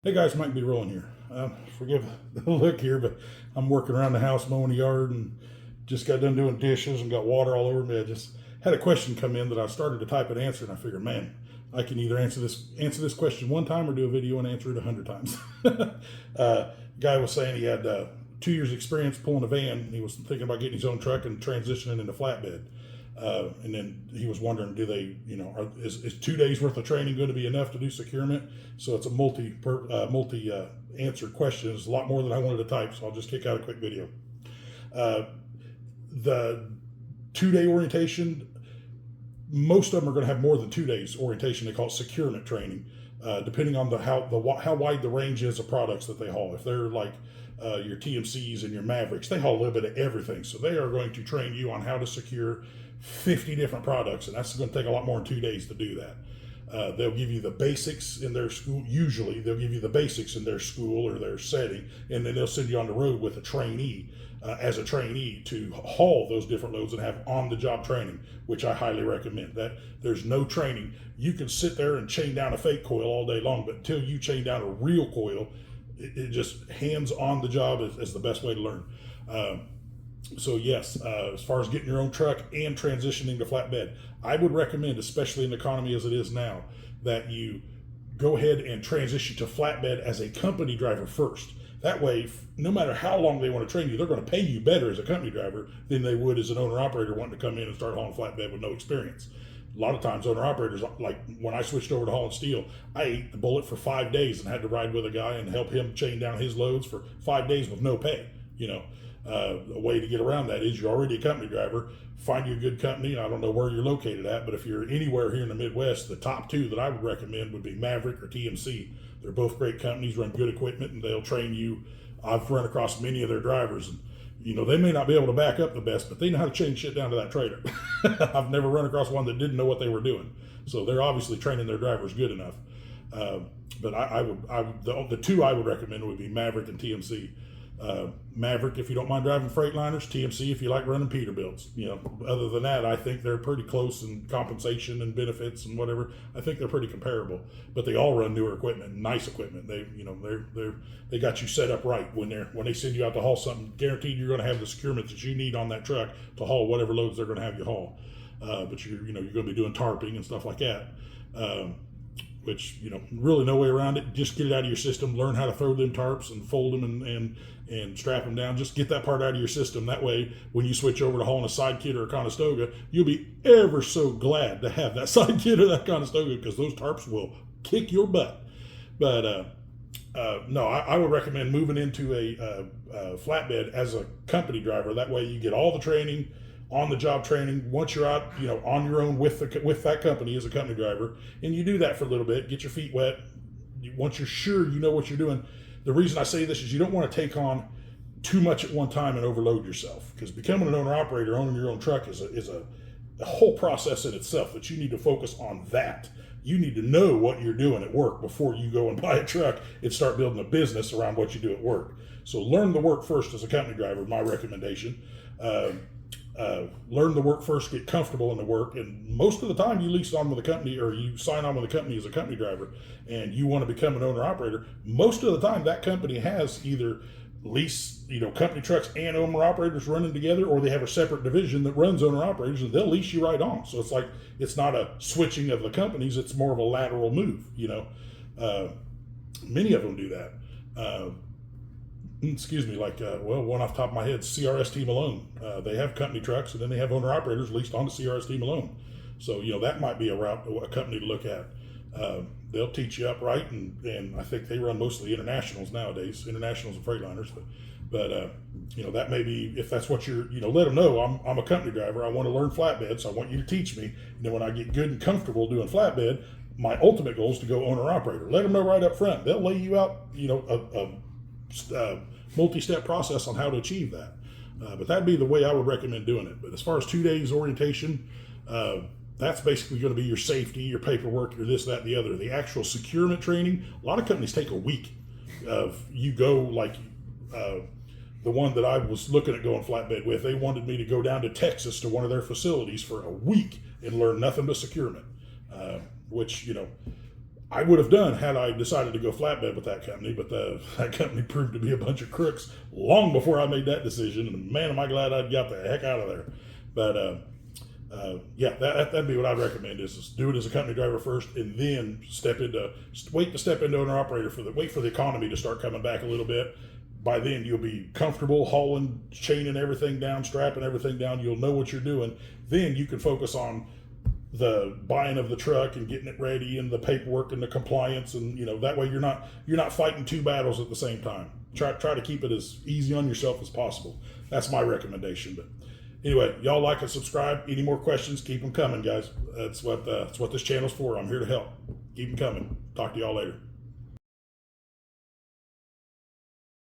Hey guys, Mike B. Rolling here. Forgive the look here, but I'm working around the house mowing the yard and just got done doing dishes and got water all over me. I just had a question come in that I started to type an answer, and I figured, man, I can either answer this question one time or do a video and answer it 100 times. Guy was saying he had 2 years experience pulling a van. And he was thinking about getting his own truck and transitioning into flatbed. And then he was wondering, do they, is 2 days worth of training going to be enough to do securement? So it's a multi answer question. It's a lot more than I wanted to type, so I'll just kick out a quick video. The 2 day orientation, most of them are going to have more than 2 days orientation. They call it securement training, depending on how wide the range is of products that they haul. If they're like your TMCs and your Mavericks, they haul a little bit of everything. So they are going to train you on how to secure 50 different products, and that's going to take a lot more than 2 days to do that. They'll give you the basics in their school. Usually they'll give you the basics in their school or their setting, and then they'll send you on the road with a trainee, as a trainee, to haul those different loads and have on-the-job training, which I highly recommend. That there's no training. You can sit there and chain down a fake coil all day long, but until you chain down a real coil, it just hands on the job is the best way to learn. So yes, as far as getting your own truck and transitioning to flatbed, I would recommend, especially in the economy as it is now, that you go ahead and transition to flatbed as a company driver first. That way, no matter how long they want to train you, they're going to pay you better as a company driver than they would as an owner-operator wanting to come in and start hauling flatbed with no experience. A lot of times owner-operators, like when I switched over to hauling steel, I ate the bullet for 5 days and had to ride with a guy and help him chain down his loads for 5 days with no pay. A way to get around that is you're already a company driver. Find you a good company. I don't know where you're located at, but if you're anywhere here in the Midwest, the top two that I would recommend would be Maverick or TMC. They're both great companies, run good equipment, and they'll train you. I've run across many of their drivers, and they may not be able to back up the best, but they know how to chain shit down to that trailer. I've never run across one that didn't know what they were doing. So they're obviously training their drivers good enough. But the two I would recommend would be Maverick and TMC. Maverick if you don't mind driving Freightliners, TMC if you like running Peterbilts. Other than that, I think they're pretty close in compensation and benefits and whatever. I think they're pretty comparable, but they all run newer equipment, nice equipment. They got you set up right when they send you out to haul something. Guaranteed you're going to have the securement that you need on that truck to haul whatever loads they're going to have you haul. But you're going to be doing tarping and stuff like that. Which, really no way around it. Just get it out of your system. Learn how to throw them tarps and fold them and strap them down. Just get that part out of your system. That way, when you switch over to hauling a side kit or a Conestoga, you'll be ever so glad to have that side kit or that Conestoga, because those tarps will kick your butt. But no, I would recommend moving into a flatbed as a company driver. That way you get all the training, on-the-job training. Once you're out, on your own with that company as a company driver, and you do that for a little bit, get your feet wet. Once you're sure you know what you're doing, the reason I say this is you don't want to take on too much at one time and overload yourself, because becoming an owner-operator, owning your own truck is a whole process in itself that you need to focus on that. You need to know what you're doing at work before you go and buy a truck and start building a business around what you do at work. So learn the work first as a company driver, my recommendation. Learn the work first, get comfortable in the work, and most of the time you lease on with a company or you sign on with a company as a company driver and you want to become an owner operator, most of the time that company has either lease, company trucks and owner operators running together, or they have a separate division that runs owner operators and they'll lease you right on. So it's not a switching of the companies, it's more of a lateral move. Many of them do that. Excuse me, one off the top of my head, CRST Malone. They have company trucks, and then they have owner-operators leased on to CRST Malone. So, that might be a route, a company to look at. They'll teach you up right, and I think they run mostly internationals nowadays, internationals and Freightliners. But that may be, if that's what you're, let them know, I'm a company driver. I want to learn flatbed, so I want you to teach me. And then when I get good and comfortable doing flatbed, my ultimate goal is to go owner-operator. Let them know right up front. They'll lay you out, a multi-step process on how to achieve that. But that'd be the way I would recommend doing it. But as far as 2 days orientation, that's basically going to be your safety, your paperwork, your this, that, and the other. The actual securement training, a lot of companies take a week of you go, like the one that I was looking at going flatbed with, they wanted me to go down to Texas to one of their facilities for a week and learn nothing but securement, which, I would have done had I decided to go flatbed with that company, but that company proved to be a bunch of crooks long before I made that decision. And man, am I glad I got the heck out of there. But yeah, that'd be what I'd recommend is do it as a company driver first, and then wait to step into owner operator wait for the economy to start coming back a little bit. By then you'll be comfortable hauling, chaining everything down, strapping everything down. You'll know what you're doing. Then you can focus on the buying of the truck and getting it ready and the paperwork and the compliance, and that way you're not fighting two battles at the same time. Try to keep it as easy on yourself as possible. That's my recommendation. But anyway, y'all like and subscribe. Any more questions, keep them coming, guys. That's what this channel's for. I'm here to help. Keep them coming. Talk to y'all later.